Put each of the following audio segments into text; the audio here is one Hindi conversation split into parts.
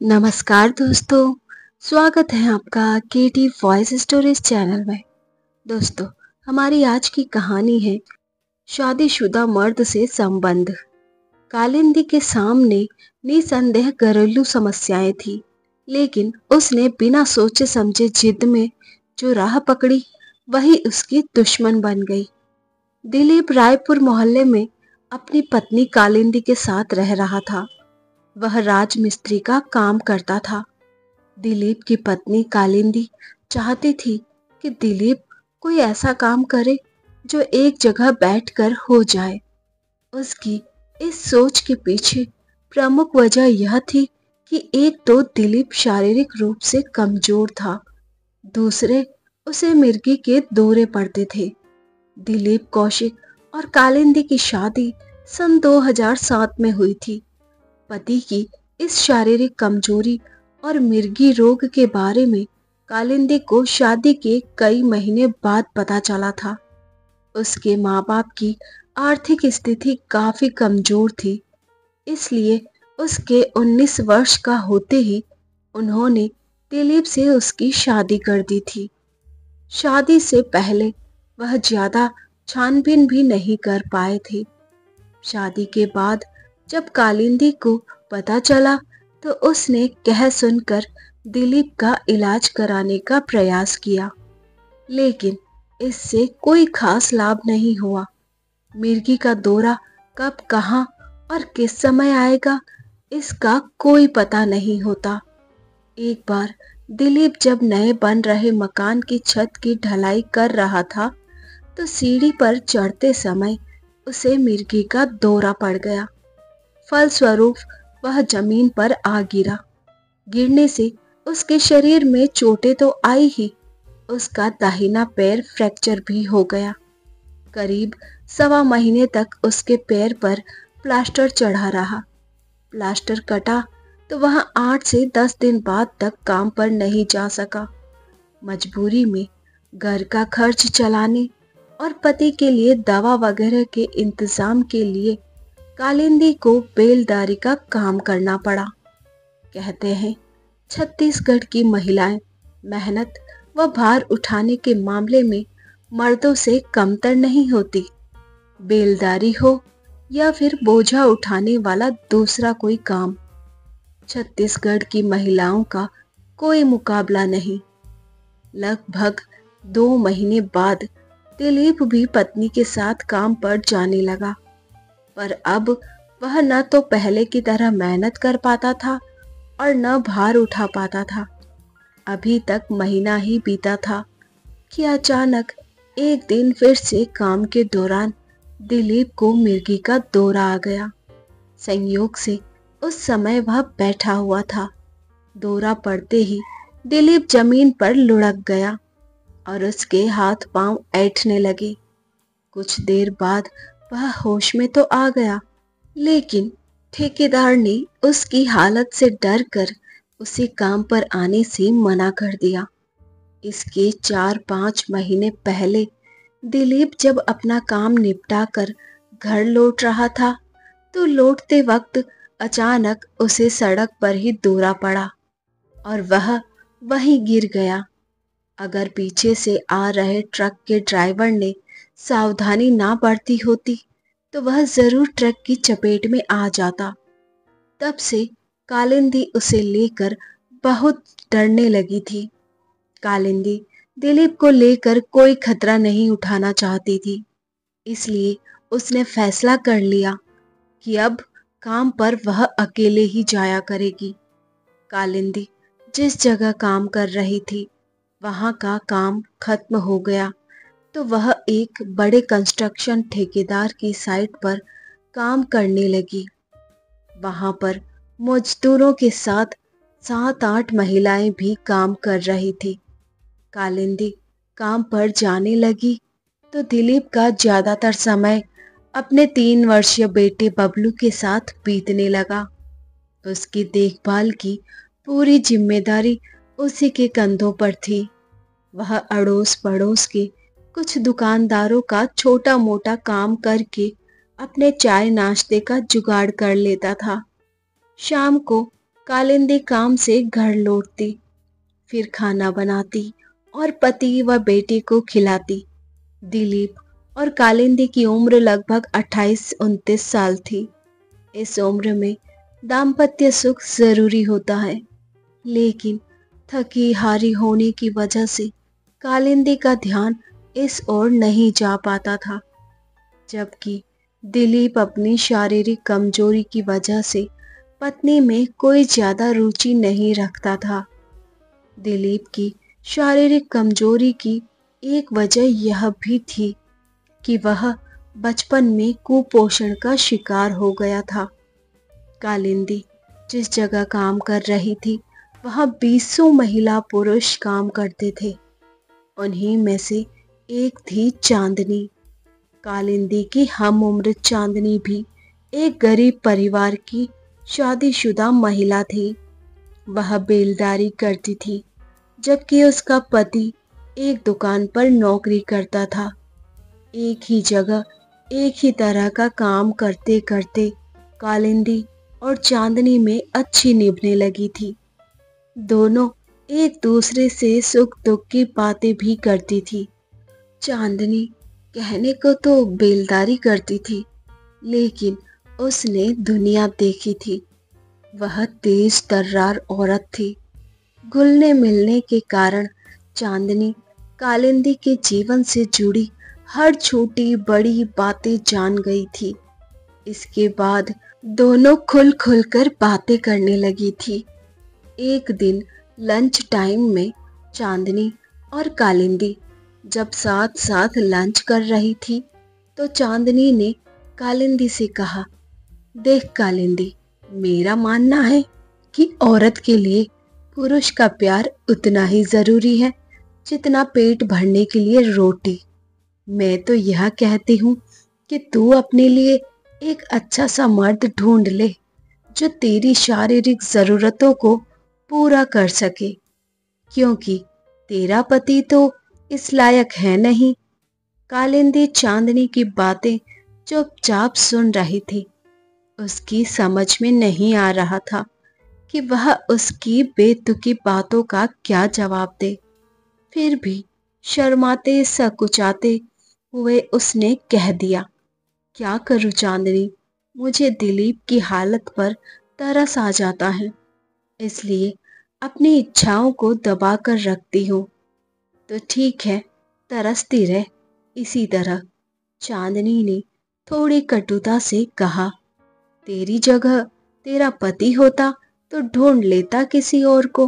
नमस्कार दोस्तों, स्वागत है आपका केटी वॉइस स्टोरीज चैनल में। दोस्तों, हमारी आज की कहानी है शादीशुदा मर्द से संबंध। कालिंदी के सामने निसंदेह घरेलू समस्याएं थी, लेकिन उसने बिना सोचे समझे जिद में जो राह पकड़ी वही उसकी दुश्मन बन गई। दिलीप रायपुर मोहल्ले में अपनी पत्नी कालिंदी के साथ रह रहा था। वह राजमिस्त्री का काम करता था। दिलीप की पत्नी कालिंदी चाहती थी कि दिलीप कोई ऐसा काम करे जो एक जगह बैठकर हो जाए। उसकी इस सोच के पीछे प्रमुख वजह यह थी कि एक तो दिलीप शारीरिक रूप से कमजोर था, दूसरे उसे मिर्गी के दौरे पड़ते थे। दिलीप कौशिक और कालिंदी की शादी सन 2007 में हुई थी। पति की इस शारीरिक कमजोरी और मिर्गी रोग के बारे में कालिंदी को शादी के कई महीने बाद पता चला था। उसके माँ बाप की आर्थिक स्थिति काफी कमजोर थी, इसलिए उसके 19 वर्ष का होते ही उन्होंने दिलीप से उसकी शादी कर दी थी। शादी से पहले वह ज्यादा छानबीन भी नहीं कर पाए थे। शादी के बाद जब कालिंदी को पता चला तो उसने कह सुनकर दिलीप का इलाज कराने का प्रयास किया, लेकिन इससे कोई खास लाभ नहीं हुआ। मिर्गी का दौरा कब, कहां और किस समय आएगा इसका कोई पता नहीं होता। एक बार दिलीप जब नए बन रहे मकान की छत की ढलाई कर रहा था तो सीढ़ी पर चढ़ते समय उसे मिर्गी का दौरा पड़ गया। फलस्वरूप वह जमीन पर आ गिरा। गिरने से उसके शरीर में चोटें तो आई ही, उसका दाहिना पैर फ्रैक्चर भी हो गया। करीब 1.25 महीने तक उसके पैर पर प्लास्टर चढ़ा रहा। प्लास्टर कटा तो वह 8 से 10 दिन बाद तक काम पर नहीं जा सका। मजबूरी में घर का खर्च चलाने और पति के लिए दवा वगैरह के इंतजाम के लिए कालिंदी को बेलदारी का काम करना पड़ा। कहते हैं छत्तीसगढ़ की महिलाएं मेहनत व भार उठाने के मामले में मर्दों से कमतर नहीं होती। बेलदारी हो या फिर बोझा उठाने वाला दूसरा कोई काम, छत्तीसगढ़ की महिलाओं का कोई मुकाबला नहीं। लगभग 2 महीने बाद दिलीप भी पत्नी के साथ काम पर जाने लगा, पर अब वह न तो पहले की तरह मेहनत कर पाता था और न भार उठा पाता था। अभी तक महीना ही बीता था कि अचानक एक दिन फिर से काम के दौरान दिलीप को मिर्गी का दौरा आ गया। संयोग से उस समय वह बैठा हुआ था। दौरा पड़ते ही दिलीप जमीन पर लुढ़क गया और उसके हाथ पांव ऐंठने लगे। कुछ देर बाद वह होश में तो आ गया, लेकिन ठेकेदार ने उसकी हालत से डरकर उसे काम पर आने से मना कर दिया। इसके 4-5 महीने पहले दिलीप जब अपना काम निपटा कर घर लौट रहा था तो लौटते वक्त अचानक उसे सड़क पर ही दौरा पड़ा और वह वहीं गिर गया। अगर पीछे से आ रहे ट्रक के ड्राइवर ने सावधानी ना बरती होती तो वह जरूर ट्रक की चपेट में आ जाता। तब से कालिंदी उसे लेकर बहुत डरने लगी थी। कालिंदी दिलीप को लेकर कोई खतरा नहीं उठाना चाहती थी, इसलिए उसने फैसला कर लिया कि अब काम पर वह अकेले ही जाया करेगी। कालिंदी जिस जगह काम कर रही थी वहां का काम खत्म हो गया तो वह एक बड़े कंस्ट्रक्शन ठेकेदार की साइट पर काम करने लगी। वहां पर मजदूरों के साथ 7-8 महिलाएं भी काम कर रही थी। कालिंदी काम पर जाने लगी तो दिलीप का ज्यादातर समय अपने 3 वर्षीय बेटे बबलू के साथ बीतने लगा। उसकी देखभाल की पूरी जिम्मेदारी उसी के कंधों पर थी। वह अड़ोस पड़ोस के कुछ दुकानदारों का छोटा मोटा काम करके अपने चाय नाश्ते का जुगाड़ कर लेता था। शाम को कालिंदी काम से घर लौटती, फिर खाना बनाती और पति व बेटे को खिलाती। दिलीप और कालिंदी की उम्र लगभग 28-29 साल थी। इस उम्र में दाम्पत्य सुख जरूरी होता है, लेकिन थकी हारी होने की वजह से कालिंदी का ध्यान इस ओर नहीं जा पाता था, जबकि दिलीप अपनी शारीरिक कमजोरी की वजह से पत्नी में कोई ज्यादा रुचि नहीं रखता था। दिलीप की शारीरिक कमजोरी की एक वजह यह भी थी कि वह बचपन में कुपोषण का शिकार हो गया था। कालिंदी जिस जगह काम कर रही थी, वहां 20 महिला पुरुष काम करते थे। उन्हीं में से एक थी चांदनी। कालिंदी की हम उम्र चांदनी भी एक गरीब परिवार की शादीशुदा महिला थी। वह बेलदारी करती थी, जबकि उसका पति एक दुकान पर नौकरी करता था। एक ही जगह एक ही तरह का काम करते करते कालिंदी और चांदनी में अच्छी निभने लगी थी। दोनों एक दूसरे से सुख दुख की बातें भी करती थी। चांदनी कहने को तो बेलदारी करती थी, लेकिन उसने दुनिया देखी थी। वह तेज तर्रार औरत थी। घुलने मिलने के कारण चांदनी कालिंदी के जीवन से जुड़ी हर छोटी बड़ी बातें जान गई थी। इसके बाद दोनों खुल खुल कर बातें करने लगी थी। एक दिन लंच टाइम में चांदनी और कालिंदी जब साथ साथ लंच कर रही थी, तो चांदनी ने कालिंदी से कहा, देख कालिंदी, मेरा मानना है कि औरत के लिए पुरुष का प्यार उतना ही जरूरी है जितना पेट भरने के लिए रोटी। मैं तो यह कहती हूँ कि तू अपने लिए एक अच्छा सा मर्द ढूंढ ले, जो तेरी शारीरिक जरूरतों को पूरा कर सके, क्योंकि तेरा पति तो इस लायक है नहीं। कालिंदी चांदनी की बातें चुपचाप सुन रही थी। उसकी समझ में नहीं आ रहा था कि वह उसकी बेतुकी बातों का क्या जवाब दे। फिर भी शर्माते सकुचाते हुए उसने कह दिया, क्या करूं चांदनी, मुझे दिलीप की हालत पर तरस आ जाता है, इसलिए अपनी इच्छाओं को दबा कर रखती हूँ। तो ठीक है, तरसती रह इसी तरह। चांदनी ने थोड़ी कटुता से कहा, तेरी जगह तेरा पति होता तो ढूंढ लेता किसी और को।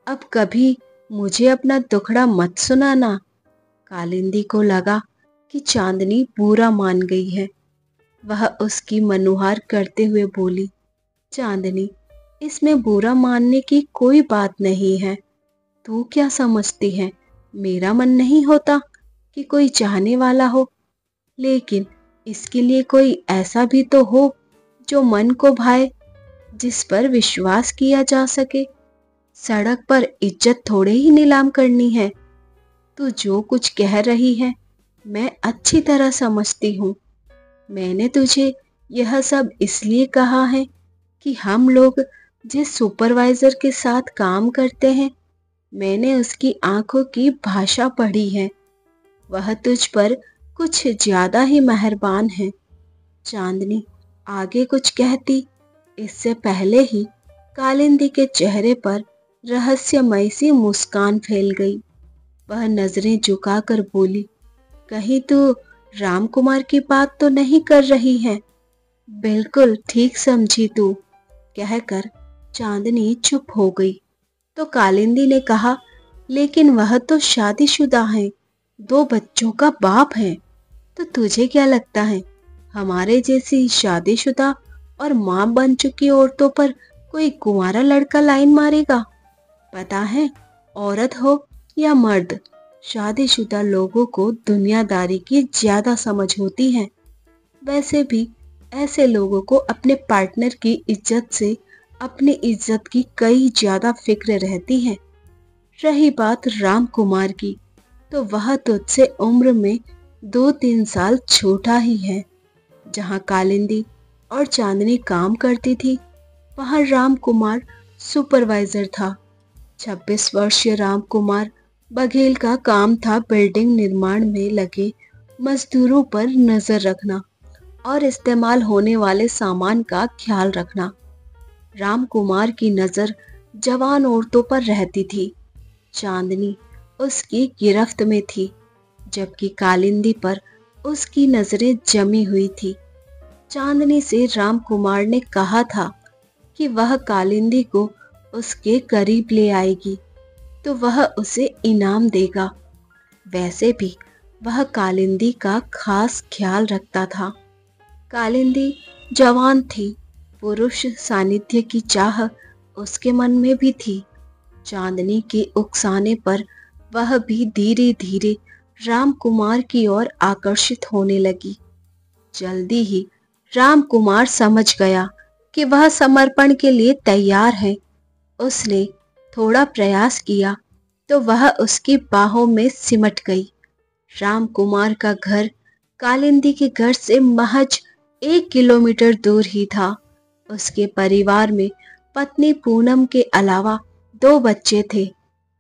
अब कभी मुझे अपना दुखड़ा मत सुनाना। कालिंदी को लगा कि चांदनी बुरा मान गई है। वह उसकी मनुहार करते हुए बोली, चांदनी, इसमें बुरा मानने की कोई बात नहीं है। तू क्या समझती है, मेरा मन नहीं होता कि कोई चाहने वाला हो, लेकिन इसके लिए कोई ऐसा भी तो हो जो मन को भाए, जिस पर विश्वास किया जा सके। सड़क पर इज्जत थोड़े ही नीलाम करनी है। तू जो कुछ कह रही है मैं अच्छी तरह समझती हूँ। मैंने तुझे यह सब इसलिए कहा है कि हम लोग जिस सुपरवाइजर के साथ काम करते हैं, मैंने उसकी आंखों की भाषा पढ़ी है। वह तुझ पर कुछ ज्यादा ही मेहरबान है। चांदनी आगे कुछ कहती, इससे पहले ही कालिंदी के चेहरे पर रहस्यमय सी मुस्कान फैल गई। वह नजरें झुकाकर बोली, कहीं तू राम कुमार की बात तो नहीं कर रही है? बिल्कुल ठीक समझी तू, कहकर चांदनी चुप हो गई। तो कालिंदी ने कहा, लेकिन वह तो शादीशुदा है, 2 बच्चों का बाप है। तो तुझे क्या लगता है हमारे जैसी शादीशुदा और मां बन चुकी औरतों पर कोई कुंवारा लड़का लाइन मारेगा? पता है, औरत हो या मर्द, शादीशुदा लोगों को दुनियादारी की ज्यादा समझ होती है। वैसे भी ऐसे लोगों को अपने पार्टनर की इज्जत से अपनी इज्जत की कई ज्यादा फिक्र रहती है। रही बात राम कुमार की, तो वह तुझसे उम्र में 2-3 साल छोटा ही है। जहाँ कालिंदी और चांदनी काम करती थी, वहां राम कुमार सुपरवाइजर था। 26 वर्षीय राम कुमार बघेल का काम था बिल्डिंग निर्माण में लगे मजदूरों पर नजर रखना और इस्तेमाल होने वाले सामान का ख्याल रखना। राम कुमार की नजर जवान औरतों पर रहती थी। चांदनी उसकी गिरफ्त में थी, जबकि कालिंदी पर उसकी नजरें जमी हुई थी। चांदनी से राम कुमार ने कहा था कि वह कालिंदी को उसके करीब ले आएगी तो वह उसे इनाम देगा। वैसे भी वह कालिंदी का खास ख्याल रखता था। कालिंदी जवान थी, पुरुष सानिध्य की चाह उसके मन में भी थी। चांदनी के उकसाने पर वह भी धीरे धीरे राम कुमार की ओर आकर्षित होने लगी। जल्दी ही राम कुमार समझ गया कि वह समर्पण के लिए तैयार है। उसने थोड़ा प्रयास किया तो वह उसकी बाहों में सिमट गई। राम कुमार का घर कालिंदी के घर से महज 1 किलोमीटर दूर ही था। उसके परिवार में पत्नी पूनम के अलावा 2 बच्चे थे।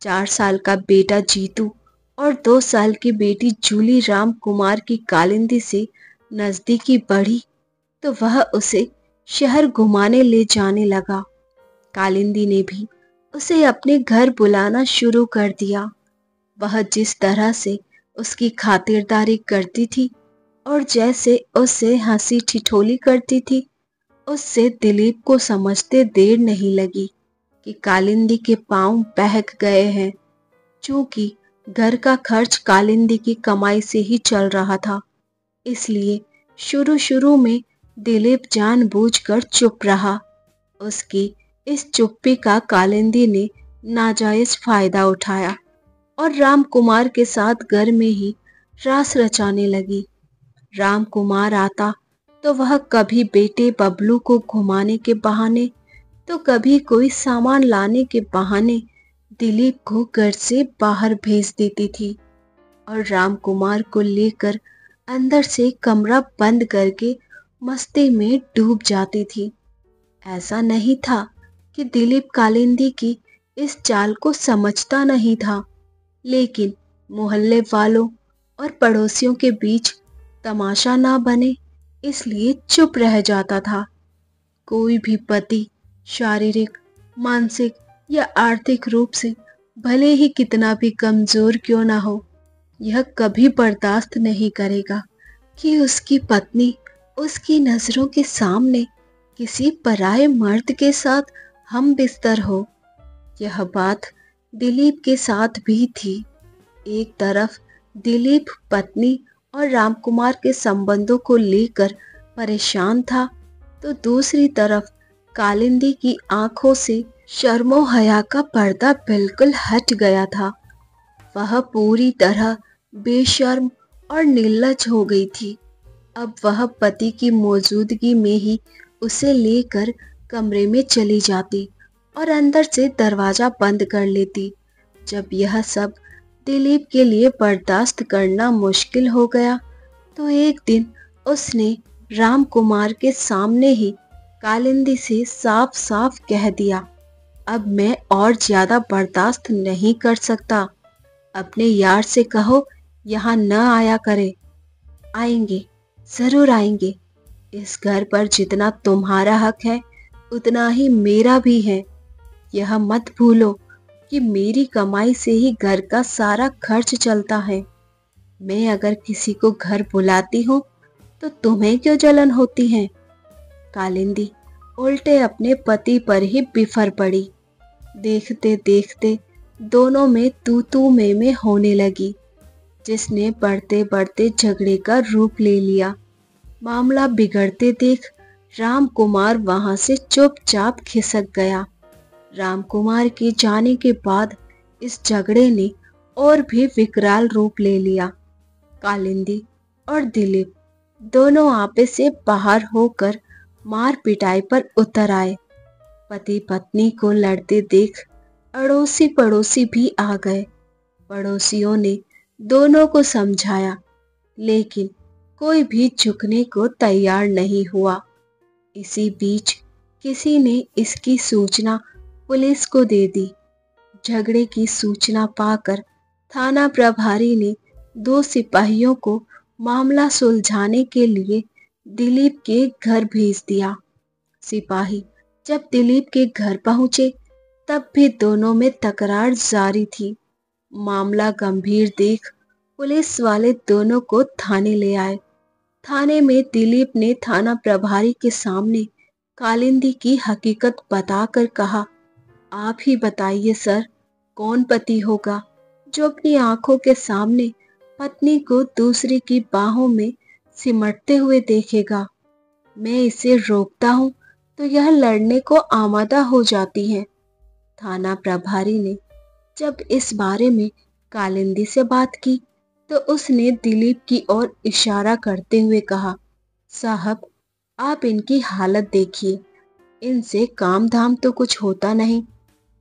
4 साल का बेटा जीतू और 2 साल की बेटी जूली। राम कुमार की कालिंदी से नजदीकी बढ़ी तो वह उसे शहर घुमाने ले जाने लगा। कालिंदी ने भी उसे अपने घर बुलाना शुरू कर दिया। वह जिस तरह से उसकी खातिरदारी करती थी और जैसे उससे हंसी ठिठोली करती थी, उससे दिलीप को समझते देर नहीं लगी कि कालिंदी के पांव बहक गए हैं। चूंकि घर का खर्च कालिंदी की कमाई से ही चल रहा था, इसलिए शुरू शुरू में दिलीप जानबूझकर चुप रहा। उसकी इस चुप्पी का कालिंदी ने नाजायज फायदा उठाया और राम कुमार के साथ घर में ही रास रचाने लगी। राम कुमार आता तो वह कभी बेटे बबलू को घुमाने के बहाने तो कभी कोई सामान लाने के बहाने दिलीप को घर से बाहर भेज देती थी और राम कुमार को लेकर अंदर से कमरा बंद करके मस्ती में डूब जाती थी। ऐसा नहीं था कि दिलीप कालिंदी की इस चाल को समझता नहीं था, लेकिन मोहल्ले वालों और पड़ोसियों के बीच तमाशा ना बने इसलिए चुप रह जाता था। कोई भी पति शारीरिक, मानसिक या आर्थिक रूप से भले ही कितना भी कमजोर क्यों ना हो, यह कभी बर्दाश्त नहीं करेगा कि उसकी पत्नी उसकी नजरों के सामने किसी पराये मर्द के साथ हम बिस्तर हो। यह बात दिलीप के साथ भी थी। एक तरफ दिलीप पत्नी और रामकुमार के संबंधों को लेकर परेशान था, तो दूसरी तरफ कालिंदी की आंखों से शर्मो हया का पर्दा बिल्कुल हट गया था। वह पूरी तरह बेशर्म और निर्लज हो गई थी। अब वह पति की मौजूदगी में ही उसे लेकर कमरे में चली जाती और अंदर से दरवाजा बंद कर लेती। जब यह सब दिलीप के लिए बर्दाश्त करना मुश्किल हो गया, तो एक दिन उसने राम कुमार के सामने ही कालिंदी से साफ साफ कह दिया, अब मैं और ज्यादा बर्दाश्त नहीं कर सकता। अपने यार से कहो यहाँ न आया करे। आएंगे, जरूर आएंगे। इस घर पर जितना तुम्हारा हक है उतना ही मेरा भी है। यह मत भूलो कि मेरी कमाई से ही घर का सारा खर्च चलता है। मैं अगर किसी को घर बुलाती हूँ तो तुम्हें क्यों जलन होती है? कालिंदी उल्टे अपने पति पर ही बिफर पड़ी। देखते देखते दोनों में तू तू में होने लगी, जिसने बढ़ते बढ़ते झगड़े का रूप ले लिया। मामला बिगड़ते देख राम कुमार वहां से चुपचाप खिसक गया। राम कुमार के जाने के बाद इस झगड़े ने और भी विकराल रूप ले लिया। कालिंदी और दिलीप दोनों आपे से बाहर होकर मार पिटाई पर उतर आए। पति पत्नी को लड़ते देख अड़ोसी पड़ोसी भी आ गए। पड़ोसियों ने दोनों को समझाया, लेकिन कोई भी झुकने को तैयार नहीं हुआ। इसी बीच किसी ने इसकी सूचना पुलिस को दे दी। झगड़े की सूचना पाकर थाना प्रभारी ने 2 सिपाहियों को मामला सुलझाने के लिए दिलीप के घर भेज दिया। सिपाही जब दिलीप के घर पहुंचे तब भी दोनों में तकरार जारी थी। मामला गंभीर देख पुलिस वाले दोनों को थाने ले आए। थाने में दिलीप ने थाना प्रभारी के सामने कालिंदी की हकीकत बताकर कहा, आप ही बताइए सर, कौन पति होगा जो अपनी आंखों के सामने पत्नी को दूसरे की बाहों में सिमटते हुए देखेगा। मैं इसे रोकता हूँ तो यह लड़ने को आमादा हो जाती है। थाना प्रभारी ने जब इस बारे में कालिंदी से बात की तो उसने दिलीप की ओर इशारा करते हुए कहा, साहब आप इनकी हालत देखिए, इनसे काम धाम तो कुछ होता नहीं,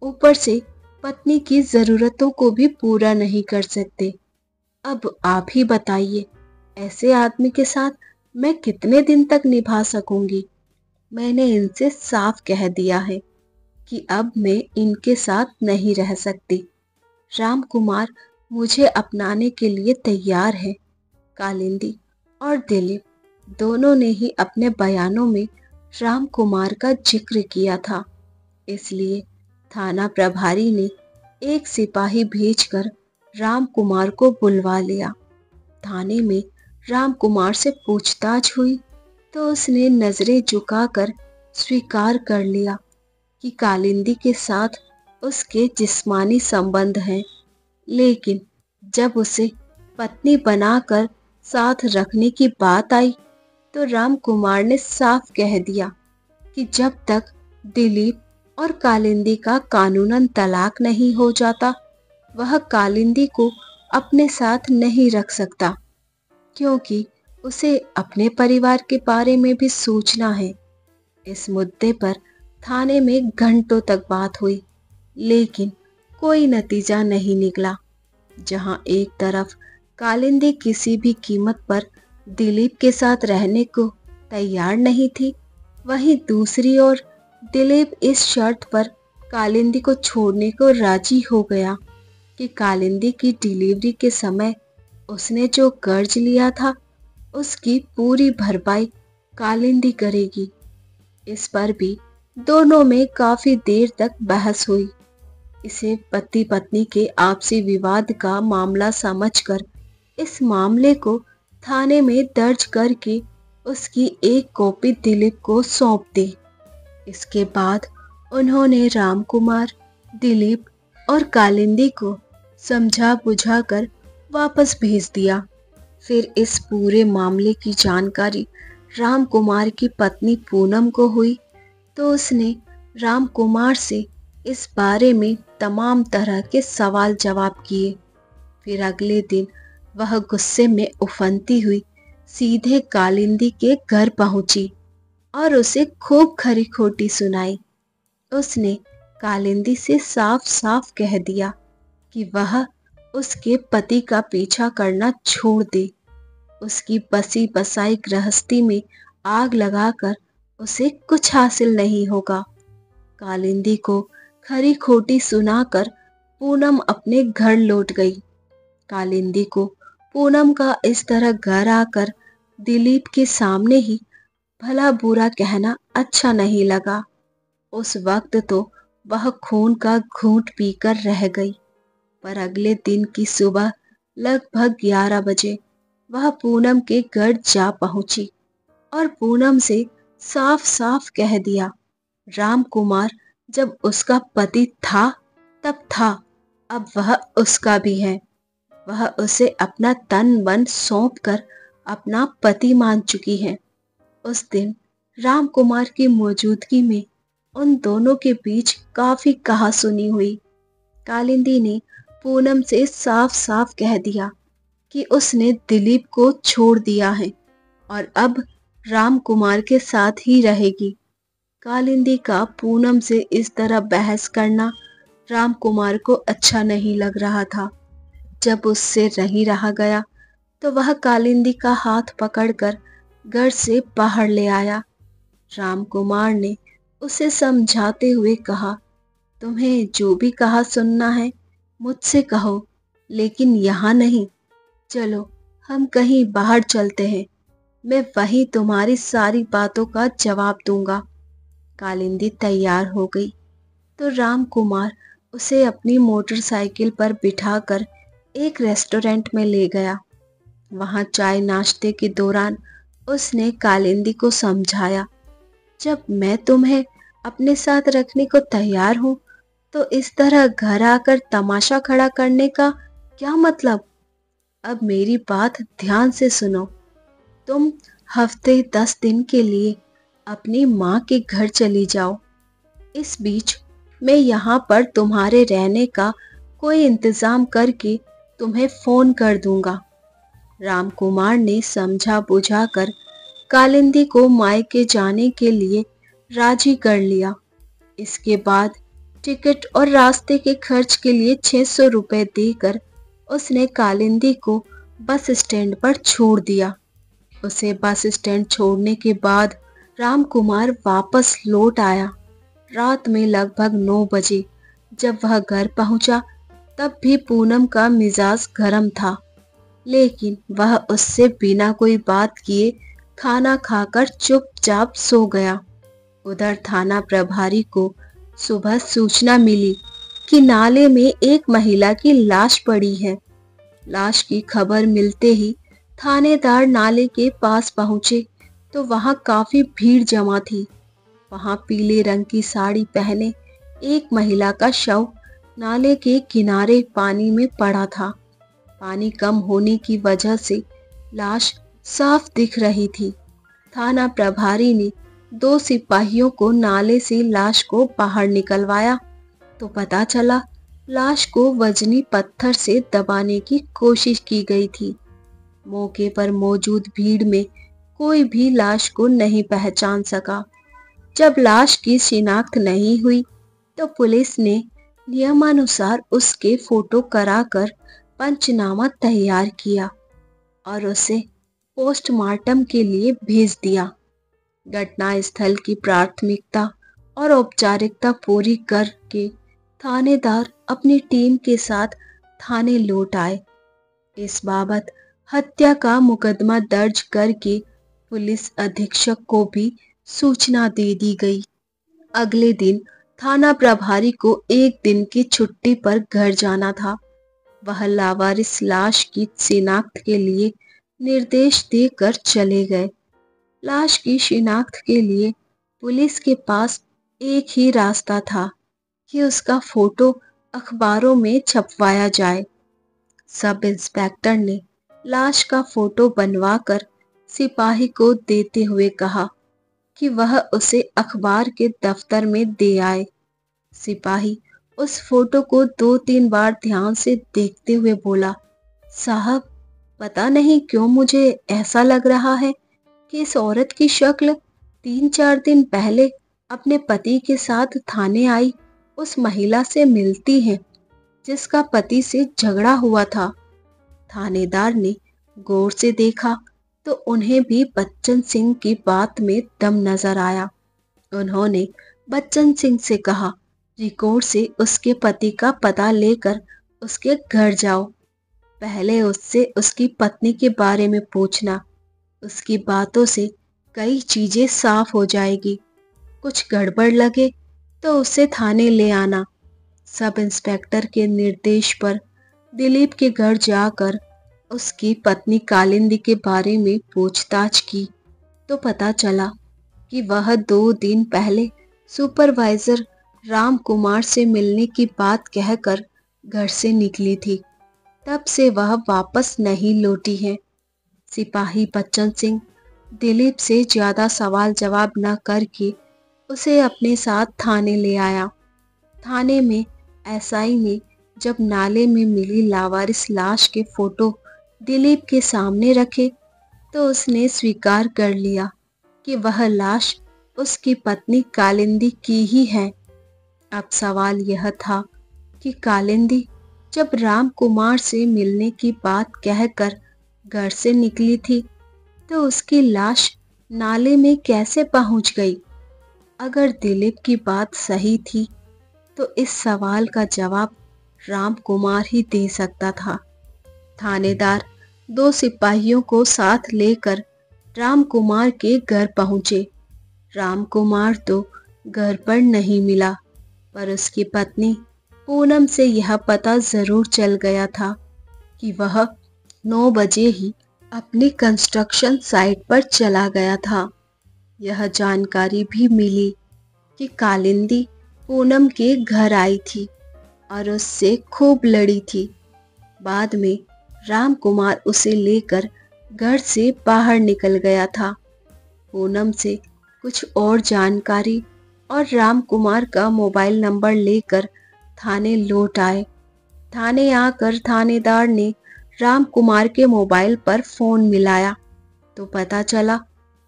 ऊपर से पत्नी की जरूरतों को भी पूरा नहीं कर सकते। अब आप ही बताइए, ऐसे आदमी के साथ मैं कितने दिन तक निभा सकूंगी। मैंने इनसे साफ कह दिया है कि अब मैं इनके साथ नहीं रह सकती। राम कुमार मुझे अपनाने के लिए तैयार है। कालिंदी और दिलीप दोनों ने ही अपने बयानों में राम कुमार का जिक्र किया था। इसलिए थाना प्रभारी ने एक सिपाही भेजकर राम कुमार को बुलवा लिया। थाने में राम कुमार से पूछताछ हुई तो उसने नजरें झुकाकर स्वीकार कर लिया कि कालिंदी के साथ उसके जिस्मानी संबंध हैं, लेकिन जब उसे पत्नी बनाकर साथ रखने की बात आई तो राम कुमार ने साफ कह दिया कि जब तक दिलीप और कालिंदी का कानूनन तलाक नहीं हो जाता वह कालिंदी को अपने साथ नहीं रख सकता, क्योंकि उसे अपने परिवार के बारे में भी सोचना है। इस मुद्दे पर थाने में घंटों तक बात हुई, लेकिन कोई नतीजा नहीं निकला। जहां एक तरफ कालिंदी किसी भी कीमत पर दिलीप के साथ रहने को तैयार नहीं थी, वहीं दूसरी ओर दिलीप इस शर्त पर कालिंदी को छोड़ने को राजी हो गया कि कालिंदी की डिलीवरी के समय उसने जो कर्ज लिया था उसकी पूरी भरपाई कालिंदी करेगी। इस पर भी दोनों में काफी देर तक बहस हुई। इसे पति पत्नी के आपसी विवाद का मामला समझकर इस मामले को थाने में दर्ज करके उसकी एक कॉपी दिलीप को सौंप दी। इसके बाद उन्होंने राम कुमार, दिलीप और कालिंदी को समझा बुझाकर वापस भेज दिया। फिर इस पूरे मामले की जानकारी राम कुमार की पत्नी पूनम को हुई तो उसने राम कुमार से इस बारे में तमाम तरह के सवाल जवाब किए। फिर अगले दिन वह गुस्से में उफनती हुई सीधे कालिंदी के घर पहुंची और उसे खूब खरी खोटी सुनाई। उसने कालिंदी से साफ साफ कह दिया कि वह उसके पति का पीछा करना छोड़ दे। उसकी बसी बसाई गृहस्थी में आग लगाकर उसे कुछ हासिल नहीं होगा। कालिंदी को खरी खोटी सुनाकर पूनम अपने घर लौट गई। कालिंदी को पूनम का इस तरह घर आकर दिलीप के सामने ही भला बुरा कहना अच्छा नहीं लगा। उस वक्त तो वह खून का घूंट पीकर रह गई, पर अगले दिन की सुबह लगभग 11 बजे वह पूनम के घर जा पहुंची और पूनम से साफ साफ कह दिया, राम कुमार जब उसका पति था तब था, अब वह उसका भी है। वह उसे अपना तन मन सौंप कर अपना पति मान चुकी है। उस दिन राम कुमार की मौजूदगी में उन दोनों के बीच काफी कहासुनी हुई। कालिंदी ने पूनम से साफ साफ कह दिया कि उसने दिलीप को छोड़ दिया है और अब राम कुमार के साथ ही रहेगी। कालिंदी का पूनम से इस तरह बहस करना राम कुमार को अच्छा नहीं लग रहा था। जब उससे नहीं रहा गया तो वह कालिंदी का हाथ पकड़कर घर से बाहर ले आया। राम कुमार ने उसे समझाते हुए कहा, तुम्हें जो भी कहा सुनना है मुझसे कहो, लेकिन यहाँ नहीं। चलो हम कहीं बाहर चलते हैं, मैं वहीं तुम्हारी सारी बातों का जवाब दूंगा। कालिंदी तैयार हो गई तो राम कुमार उसे अपनी मोटरसाइकिल पर बिठाकर एक रेस्टोरेंट में ले गया। वहां चाय नाश्ते के दौरान उसने कालिंदी को समझाया, जब मैं तुम्हें अपने साथ रखने को तैयार हूं तो इस तरह घर आकर तमाशा खड़ा करने का क्या मतलब। अब मेरी बात ध्यान से सुनो। तुम हफ्ते 10 दिन के लिए अपनी माँ के घर चली जाओ। इस बीच मैं यहाँ पर तुम्हारे रहने का कोई इंतजाम करके तुम्हें फोन कर दूंगा। रामकुमार ने समझा बुझाकर कालिंदी को मायके जाने के लिए राजी कर लिया। इसके बाद टिकट और रास्ते के खर्च के लिए 600 रुपए देकर उसने कालिंदी को बस स्टैंड पर छोड़ दिया। उसे बस स्टैंड छोड़ने के बाद रामकुमार वापस लौट आया। रात में लगभग 9 बजे जब वह घर पहुंचा तब भी पूनम का मिजाज गर्म था, लेकिन वह उससे बिना कोई बात किए खाना खाकर चुपचाप सो गया। उधर थाना प्रभारी को सुबह सूचना मिली कि नाले में एक महिला की लाश पड़ी है। लाश की खबर मिलते ही थानेदार नाले के पास पहुंचे तो वहां काफी भीड़ जमा थी। वहां पीले रंग की साड़ी पहने एक महिला का शव नाले के किनारे पानी में पड़ा था। पानी कम होने की वजह से लाश साफ दिख रही थी। थाना प्रभारी ने 2 सिपाहियों को नाले से लाश को बाहर निकलवाया तो पता चला लाश को वजनी पत्थर से दबाने की कोशिश की गई थी। मौके पर मौजूद भीड़ में कोई भी लाश को नहीं पहचान सका। जब लाश की शिनाख्त नहीं हुई तो पुलिस ने नियमानुसार उसके फोटो कराकर पंचनामा तैयार किया और उसे पोस्टमार्टम के लिए भेज दिया। घटना स्थल की प्राथमिकता और औपचारिकता पूरी करके थानेदार अपनी टीम के साथ थाने लौट आए। इस बाबत हत्या का मुकदमा दर्ज करके पुलिस अधीक्षक को भी सूचना दे दी गई। अगले दिन थाना प्रभारी को एक दिन की छुट्टी पर घर जाना था। वह लावारिस लाश की शिनाख्त के लिए निर्देश देकर चले गए। लाश की शिनाख्त के लिए पुलिस के पास एक ही रास्ता था कि उसका फोटो अखबारों में छपवाया जाए। सब इंस्पेक्टर ने लाश का फोटो बनवाकर सिपाही को देते हुए कहा कि वह उसे अखबार के दफ्तर में दे आए। सिपाही उस फोटो को 2-3 बार ध्यान से देखते हुए बोला, साहब, पता नहीं क्यों मुझे ऐसा लग रहा है कि इस औरत की शक्ल 3-4 दिन पहले अपने पति के साथ थाने आई उस महिला से मिलती है जिसका पति से झगड़ा हुआ था। थानेदार ने गौर से देखा तो उन्हें भी बच्चन सिंह की बात में दम नजर आया। उन्होंने बच्चन सिंह से कहा, रिकॉर्ड से उसके पति का पता लेकर उसके घर जाओ। पहले उससे उसकी पत्नी के बारे में पूछना। उसकी बातों से कई चीजें साफ हो जाएगी। कुछ गड़बड़ लगे तो उसे थाने ले आना। सब इंस्पेक्टर के निर्देश पर दिलीप के घर जाकर उसकी पत्नी कालिंदी के बारे में पूछताछ की तो पता चला कि वह 2 दिन पहले सुपरवाइजर राम कुमार से मिलने की बात कहकर घर से निकली थी। तब से वह वापस नहीं लौटी है। सिपाही बच्चन सिंह दिलीप से ज्यादा सवाल जवाब न करके उसे अपने साथ थाने ले आया। थाने में एसआई ने जब नाले में मिली लावारिस लाश के फोटो दिलीप के सामने रखे तो उसने स्वीकार कर लिया कि वह लाश उसकी पत्नी कालिंदी की ही है। अब सवाल यह था कि कालिंदी जब राम कुमार से मिलने की बात कहकर घर से निकली थी तो उसकी लाश नाले में कैसे पहुंच गई। अगर दिलीप की बात सही थी तो इस सवाल का जवाब राम कुमार ही दे सकता था। थानेदार 2 सिपाहियों को साथ लेकर राम कुमार के घर पहुंचे। राम कुमार तो घर पर नहीं मिला, पर उसकी पत्नी पूनम से यह पता जरूर चल गया था कि वह 9 बजे ही अपनी कंस्ट्रक्शन साइट पर चला गया था। यह जानकारी भी मिली कि कालिंदी पूनम के घर आई थी और उससे खूब लड़ी थी। बाद में राम कुमार उसे लेकर घर से बाहर निकल गया था। पूनम से कुछ और जानकारी और राम कुमार का मोबाइल नंबर लेकर थाने लौट आए। थाने आकर थानेदार ने राम कुमार के मोबाइल पर फोन मिलाया तो पता चला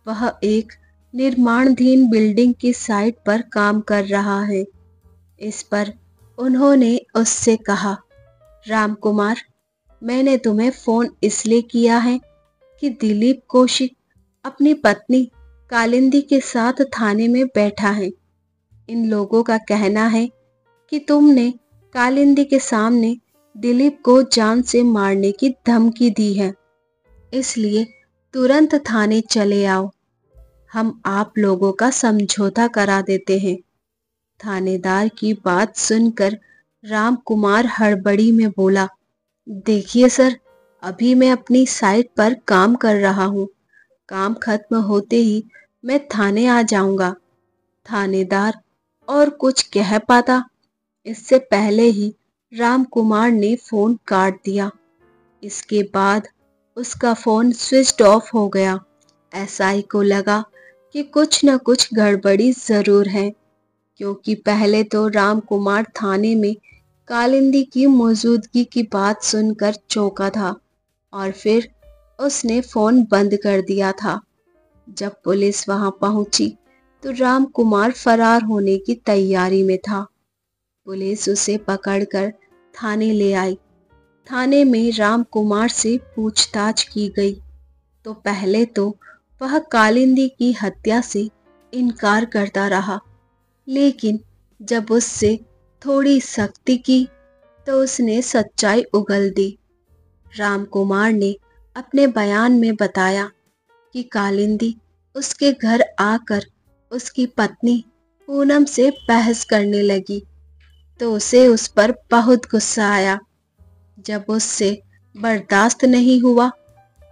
वह एक निर्माणाधीन बिल्डिंग की साइट पर काम कर रहा है। इस पर उन्होंने उससे कहा, राम कुमार, मैंने तुम्हें फोन इसलिए किया है कि दिलीप कौशिक अपनी पत्नी कालिंदी के साथ थाने में बैठा है। इन लोगों का कहना है कि तुमने कालिंदी के सामने दिलीप को जान से मारने की धमकी दी है, इसलिए तुरंत थाने चले आओ, हम आप लोगों का समझौता करा देते हैं। थानेदार की बात सुनकर राम कुमार हड़बड़ी में बोला, देखिए सर, अभी मैं अपनी साइट पर काम कर रहा हूँ, काम खत्म होते ही मैं थाने आ जाऊंगा। थानेदार और कुछ कह पाता इससे पहले ही राम कुमार ने फोन काट दिया। इसके बाद उसका फोन स्विच ऑफ हो गया। एसआई को लगा कि कुछ न कुछ गड़बड़ी जरूर है, क्योंकि पहले तो राम कुमार थाने में कालिंदी की मौजूदगी की बात सुनकर चौंका था और फिर उसने फोन बंद कर दिया था। जब पुलिस वहां पहुंची तो राम कुमार फरार होने की तैयारी में था। पुलिस उसे पकड़कर थाने ले आई। थाने में राम कुमार से पूछताछ की गई तो पहले तो वह कालिंदी की हत्या से इनकार करता रहा, लेकिन जब उससे थोड़ी सख्ती की तो उसने सच्चाई उगल दी। राम कुमार ने अपने बयान में बताया कि कालिंदी उसके घर आकर उसकी पत्नी पूनम से बहस करने लगी तो उसे उस पर बहुत गुस्सा आया। जब उससे बर्दाश्त नहीं हुआ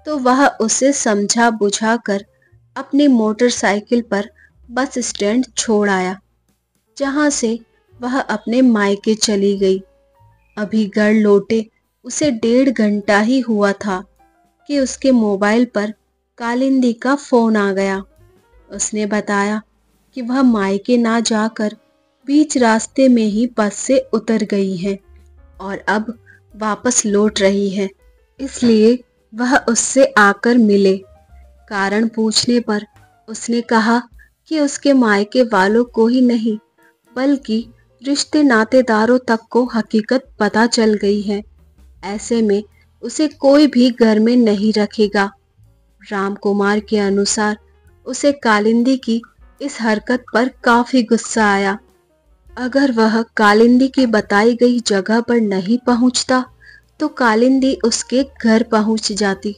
तो वह उसे समझा बुझाकर अपनी मोटरसाइकिल पर बस स्टैंड छोड़ आया, जहां से वह अपने मायके चली गई। अभी घर लौटे उसे 1.5 घंटा ही हुआ था कि उसके मोबाइल पर कालिंदी का फोन आ गया। उसने बताया कि वह मायके ना जाकर बीच रास्ते में ही बस से उतर गई है और अब वापस लौट रही है, इसलिए वह उससे आकर मिले। कारण पूछने पर उसने कहा कि उसके मायके वालों को ही नहीं बल्कि रिश्ते नातेदारों तक को हकीकत पता चल गई है। ऐसे में उसे कोई भी घर में नहीं रखेगा। राम कुमार के अनुसार उसे कालिंदी की इस हरकत पर काफी गुस्सा आया। अगर वह कालिंदी की बताई गई जगह पर नहीं पहुंचता तो कालिंदी उसके घर पहुंच जाती,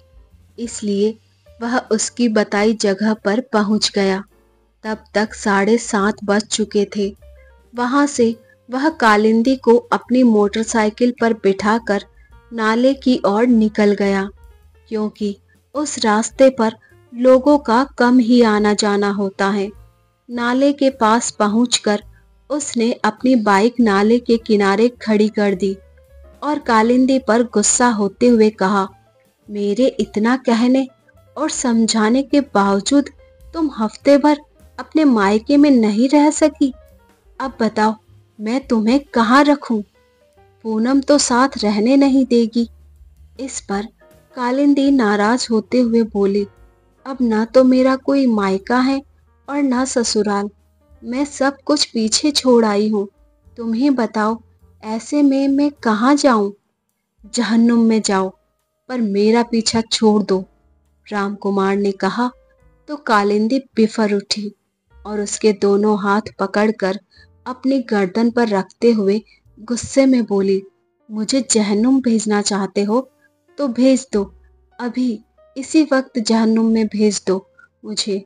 इसलिए वह उसकी बताई जगह पर पहुंच गया। तब तक 7:30 बज चुके थे। वहां से वह कालिंदी को अपनी मोटरसाइकिल पर बिठाकर नाले की ओर निकल गया, क्योंकि उस रास्ते पर लोगों का कम ही आना जाना होता है। नाले के पास पहुंचकर उसने अपनी बाइक नाले के किनारे खड़ी कर दी और कालिंदी पर गुस्सा होते हुए कहा, मेरे इतना कहने और समझाने के बावजूद तुम हफ्ते भर अपने मायके में नहीं रह सकी। अब बताओ मैं तुम्हें कहाँ रखूं? पूनम तो साथ रहने नहीं देगी। इस पर कालिंदी नाराज होते हुए बोली, अब ना तो मेरा कोई मायका है और ना ससुराल, मैं सब कुछ पीछे छोड़ आई हूँ। तुम ही बताओ, ऐसे में मैं कहाँ जाऊं? जहन्नुम में जाओ, पर मेरा पीछा छोड़ दो, राम कुमार ने कहा। तो कालिंदी बिफर उठी और उसके दोनों हाथ पकड़कर अपनी गर्दन पर रखते हुए गुस्से में बोली, मुझे जहन्नुम भेजना चाहते हो तो भेज दो, अभी इसी वक्त जहन्नुम में भेज दो मुझे।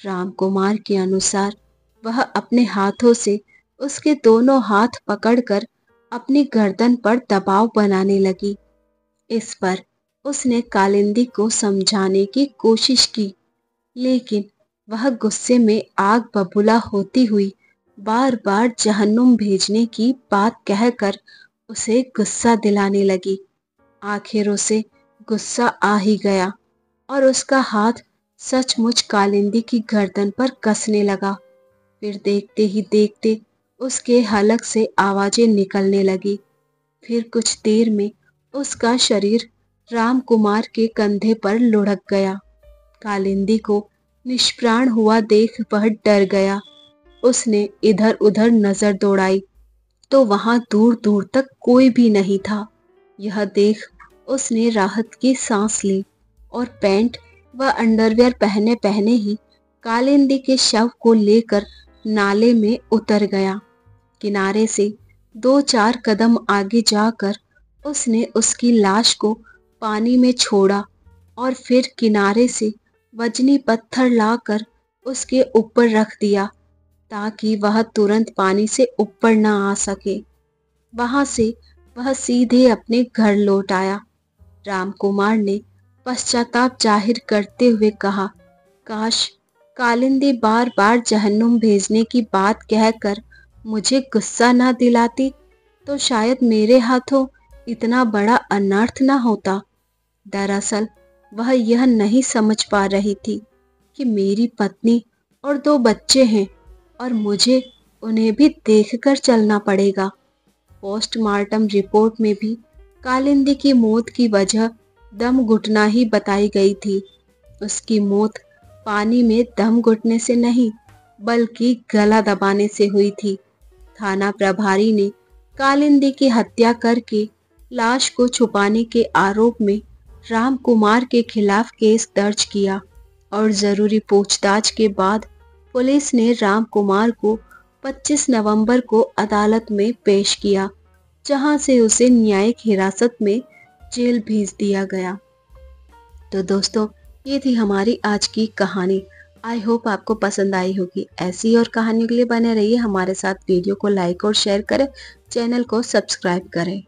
रामकुमार के अनुसार वह अपने हाथों से उसके दोनों हाथ पकड़कर अपनी गर्दन पर दबाव बनाने लगी। इस पर उसने कालिंदी को समझाने की कोशिश की, लेकिन वह गुस्से में आग बबूला होती हुई बार बार जहन्नुम भेजने की बात कहकर उसे गुस्सा दिलाने लगी। आखिर उसे गुस्सा आ ही गया और उसका हाथ सचमुच कालिंदी की गर्दन पर कसने लगा। फिर देखते ही देखते उसके हलक से आवाजें निकलने लगी। फिर कुछ देर में उसका शरीर रामकुमार के कंधे पर लुढ़क गया। कालिंदी को निष्प्राण हुआ देख वह डर गया। उसने इधर उधर नजर दौड़ाई तो वहां दूर दूर तक कोई भी नहीं था। यह देख उसने राहत की सांस ली और पैंट व अंडरवियर पहने पहने ही कालिंदी के शव को लेकर नाले में उतर गया। किनारे से 2-4 कदम आगे जाकर उसने उसकी लाश को पानी में छोड़ा और फिर किनारे से वजनी पत्थर लाकर उसके ऊपर रख दिया ताकि वह तुरंत पानी से ऊपर न आ सके। वहां से वह सीधे अपने घर लौट आया। रामकुमार ने पश्चाताप जाहिर करते हुए कहा, काश कालिंदी बार बार जहन्नुम भेजने की बात कहकर मुझे गुस्सा न दिलाती तो शायद मेरे हाथों इतना बड़ा अनर्थ न होता। दरअसल वह यह नहीं समझ पा रही थी कि मेरी पत्नी और 2 बच्चे हैं और मुझे उन्हें भी देखकर चलना पड़ेगा। पोस्टमार्टम रिपोर्ट में भी कालिंदी की मौत की वजह दम घुटना ही बताई गई थी। उसकी मौत पानी में दम घुटने से नहीं बल्कि गला दबाने से हुई थी। थाना प्रभारी ने कालिंदी की हत्या करके लाश को छुपाने के आरोप में रामकुमार के खिलाफ केस दर्ज किया और जरूरी पूछताछ के बाद पुलिस ने रामकुमार को 25 नवंबर को अदालत में पेश किया, जहां से उसे न्यायिक हिरासत में जेल भेज दिया गया। तो दोस्तों, ये थी हमारी आज की कहानी। आई होप आपको पसंद आई होगी। ऐसी और कहानियों के लिए बने रहिए हमारे साथ। वीडियो को लाइक और शेयर करें, चैनल को सब्सक्राइब करें।